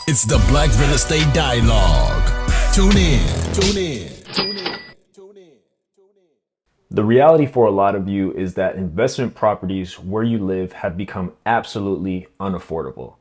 It's the Black Real Estate Dialogue. Tune in. The reality for a lot of you is that investment properties where you live have become absolutely unaffordable.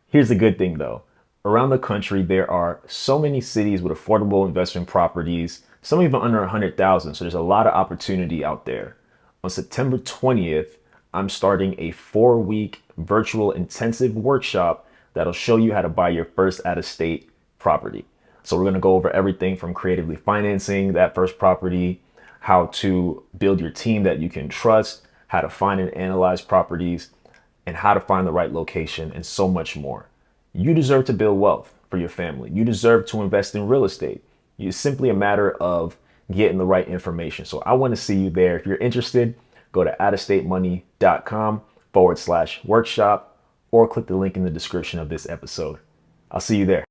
Here's the good thing though. Around the country, there are so many cities with affordable investment properties, some even under 100,000. So there's a lot of opportunity out there. On September 20th, I'm starting a 4-week virtual intensive workshop that'll show you how to buy your first out-of-state property. So we're going to go over everything from creatively financing that first property, how to build your team that you can trust, how to find and analyze properties, and how to find the right location, and so much more. You deserve to build wealth for your family. You deserve to invest in real estate. It's simply a matter of getting the right information. So I want to see you there. If you're interested, go to outofstatemoney.com/workshop or click the link in the description of this episode. I'll see you there.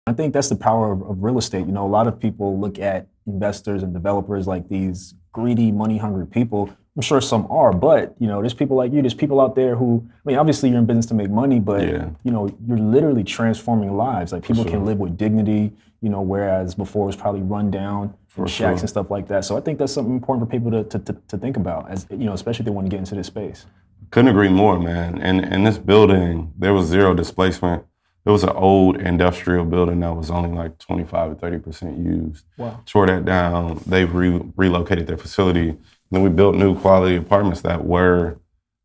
I think that's the power of real estate. You know, a lot of people look at investors and developers like these greedy, money-hungry people. I'm sure some are, but, you know, there's people like you, there's people out there who, I mean, obviously you're in business to make money, but, you know, you're literally transforming lives. Like people can live with dignity, you know, whereas before it was probably run down for shacks and stuff like that. So I think that's something important for people to think about, as, you know, especially if they want to get into this space. Couldn't agree more, man. And in this building, there was zero displacement. It was an old industrial building that was only like 25 or 30% used. Wow. Tore that down. They've relocated their facility. And then we built new quality apartments that were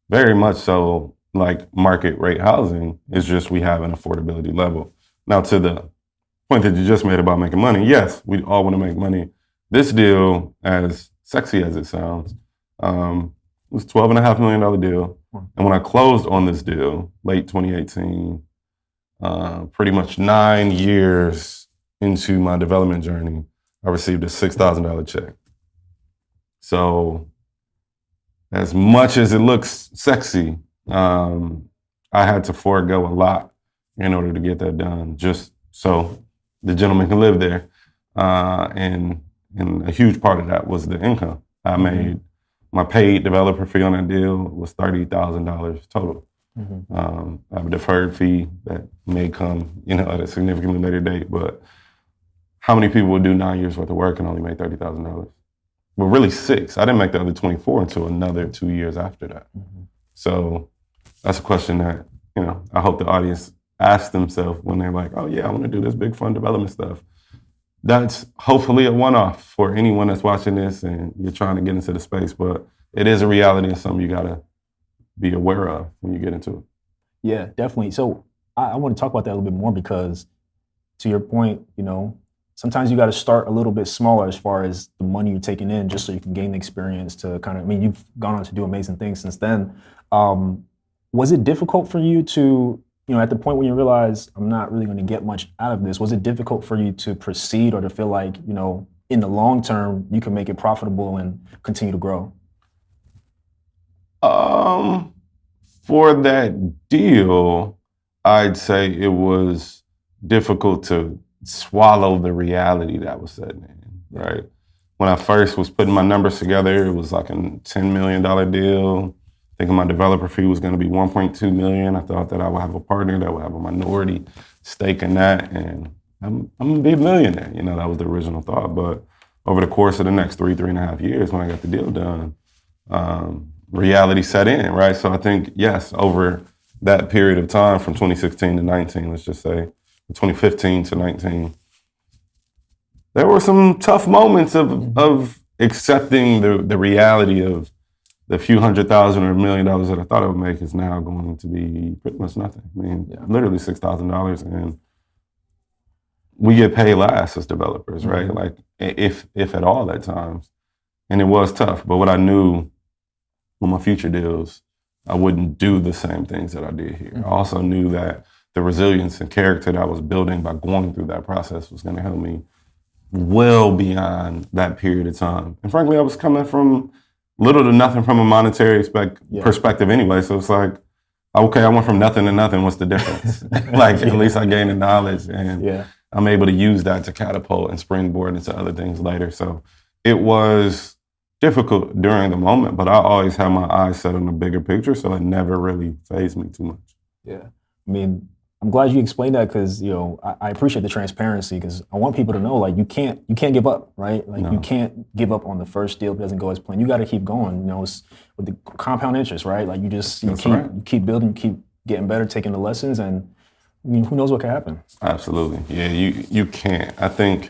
very much so like market rate housing. It's just we have an affordability level. Now to the point that you just made about making money, yes, we all want to make money. This deal, as sexy as it sounds, was $12.5 million deal. And when I closed on this deal, late 2018, pretty much 9 years into my development journey, I received a $6,000 check. So as much as it looks sexy, I had to forego a lot in order to get that done, just so the gentleman can live there. And a huge part of that was the income. I made my paid developer fee on that deal was $30,000 total. I have a deferred fee that may come, you know, at a significantly later date, but how many people would do 9 years worth of work and only make $30,000? Well, really 6. I didn't make the other 24 until another 2 years after that. So that's a question that, you know, I hope the audience asks themselves when they're like, oh yeah, I want to do this big fun development stuff. That's hopefully a one-off for anyone that's watching this and you're trying to get into the space, but it is a reality and something you gotta be aware of when you get into it. Yeah, definitely. So I want to talk about that a little bit more because, to your point, you know, sometimes you got to start a little bit smaller as far as the money you're taking in, just so you can gain the experience to kind of, I mean, you've gone on to do amazing things since then. Was it difficult for you to, you know, at the point when you realize I'm not really going to get much out of this, was it difficult for you to proceed or to feel like, you know, in the long term, you can make it profitable and continue to grow? For that deal, I'd say it was difficult to swallow the reality that was setting in, right? When I first was putting my numbers together, it was like a $10 million deal. Thinking my developer fee was going to be $1.2 million. I thought that I would have a partner that would have a minority stake in that, and I'm going to be a millionaire. You know, that was the original thought. But over the course of the next 3.5 years, when I got the deal done, reality set in, right? So I think, yes, over that period of time from 2016 to 19, let's just say, 2015 to 19, there were some tough moments of accepting the reality of the few $100,000 or $1 million that I thought I would make is now going to be pretty much nothing. I mean, literally $6,000, and we get paid last as developers, right? Like, if at all at times. And it was tough, but what I knew with my future deals, I wouldn't do the same things that I did here. I also knew that the resilience and character that I was building by going through that process was going to help me well beyond that period of time. And frankly, I was coming from little to nothing from a monetary perspective anyway. So it's like, okay, I went from nothing to nothing. What's the difference? Like, at least I gained the knowledge, and I'm able to use that to catapult and springboard into other things later. So it was difficult during the moment, but I always had my eyes set on the bigger picture, so it never really fazed me too much. Yeah. I mean, I'm glad you explained that because, I appreciate the transparency because I want people to know, like, you can't give up, right? Like, No. you can't give up on the first deal if it doesn't go as planned. You got to keep going. It's with the compound interest, right? Like, you keep building, you keep getting better, taking the lessons, and who knows what can happen. Absolutely. Yeah, you can't. I think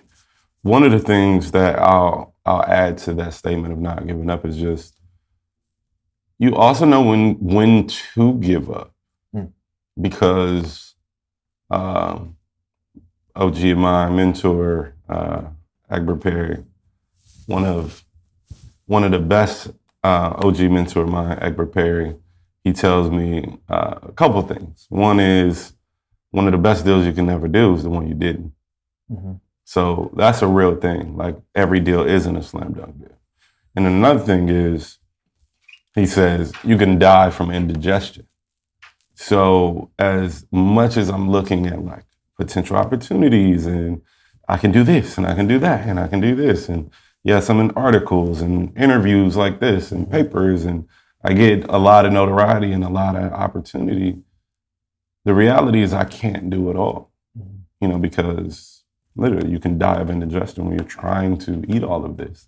one of the things that I'll add to that statement of not giving up is just you also know when to give up. Because OG, my mentor, Egbert Perry, one of the best OG mentor of mine, Egbert Perry, he tells me a couple of things. One is one of the best deals you can ever do is the one you didn't. Mm-hmm. So that's a real thing. Like every deal isn't a slam dunk deal. And another thing is, he says, you can die from indigestion. So as much as I'm looking at like potential opportunities and I can do this and I can do that and I can do this. And yes, I'm in articles and interviews like this and papers and I get a lot of notoriety and a lot of opportunity. The reality is I can't do it all, because literally you can die of indigestion when you're trying to eat all of this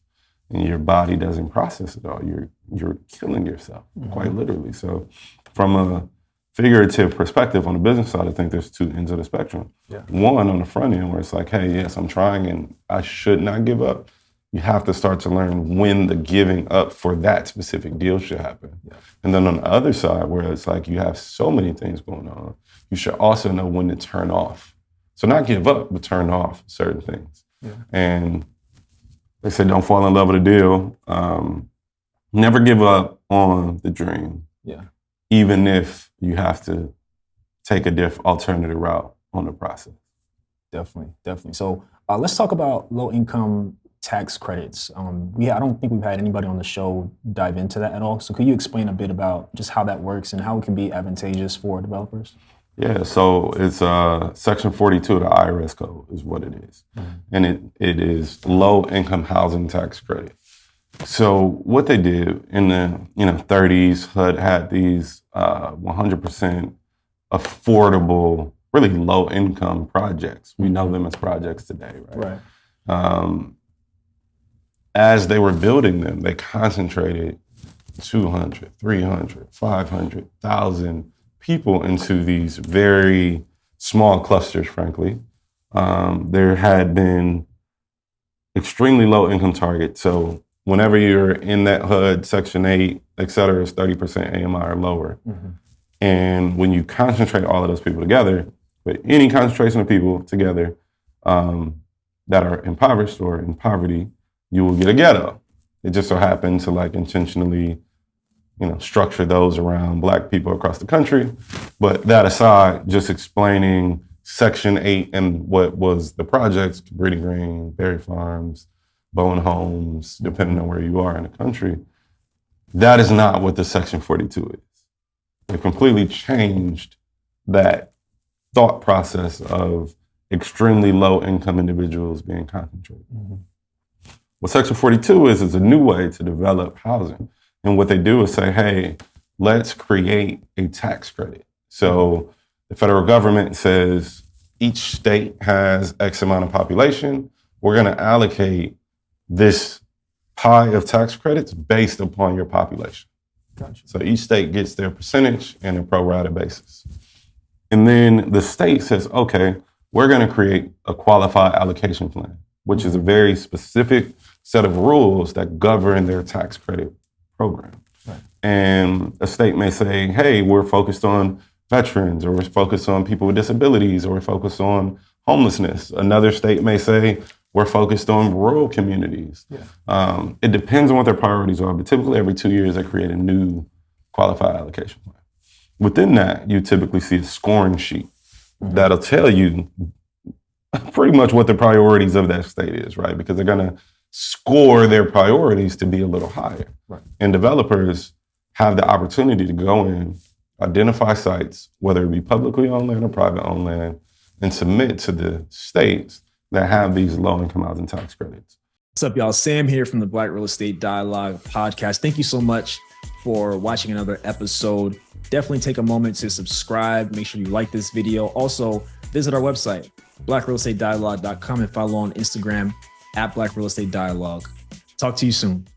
and your body doesn't process it all. You're killing yourself, quite literally. So from a figurative perspective on the business side, I think there's two ends of the spectrum. Yeah. One on the front end where it's like, hey, yes, I'm trying and I should not give up. You have to start to learn when the giving up for that specific deal should happen. Yeah. And then on the other side where it's like you have so many things going on, you should also know when to turn off. So not give up, but turn off certain things. Yeah. And they say don't fall in love with a deal. Never give up on the dream. Yeah. Even if you have to take a alternative route on the process. Definitely. So let's talk about low-income tax credits. I don't think we've had anybody on the show dive into that at all. So could you explain a bit about just how that works and how it can be advantageous for developers? Yeah, so it's Section 42 of the IRS code is what it is. Mm-hmm. And it is low-income housing tax credit. So what they did in the 30s, HUD had these 100% affordable, really low-income projects. We know them as projects today, right? Right. As they were building them, they concentrated 200, 300, 500,000 people into these very small clusters, frankly. There had been extremely low-income targets. So whenever you're in that HUD, Section 8, et cetera, is 30% AMI or lower. Mm-hmm. And when you concentrate all of those people together, but any concentration of people together that are impoverished or in poverty, you will get a ghetto. It just so happened to intentionally, structure those around Black people across the country. But that aside, just explaining Section 8 and what was the projects, Breeding Green, Berry Farms, Bowen Homes, depending on where you are in the country, that is not what the Section 42 is. It completely changed that thought process of extremely low-income individuals being concentrated. Mm-hmm. What Section 42 is a new way to develop housing. And what they do is say, hey, let's create a tax credit. So the federal government says each state has X amount of population. We're going to allocate this pie of tax credits based upon your population. Gotcha. So each state gets their percentage on a pro rata basis. And then the state says, okay, we're going to create a qualified allocation plan, which is a very specific set of rules that govern their tax credit program. Right. And a state may say, hey, we're focused on veterans, or we're focused on people with disabilities, or we're focused on homelessness. Another state may say, we're focused on rural communities. Yeah. It depends on what their priorities are, but typically every 2 years they create a new qualified allocation plan. Within that, you typically see a scoring sheet that'll tell you pretty much what the priorities of that state is, right? Because they're gonna score their priorities to be a little higher. Right. And developers have the opportunity to go in, identify sites, whether it be publicly owned land or private owned land, and submit to the states that have these low-income housing tax credits. What's up, y'all? Sam here from the Black Real Estate Dialogue podcast. Thank you so much for watching another episode. definitely take a moment to subscribe. Make sure you like this video. Also, visit our website, blackrealestatedialogue.com, and follow on Instagram @blackrealestatedialogue. Talk to you soon.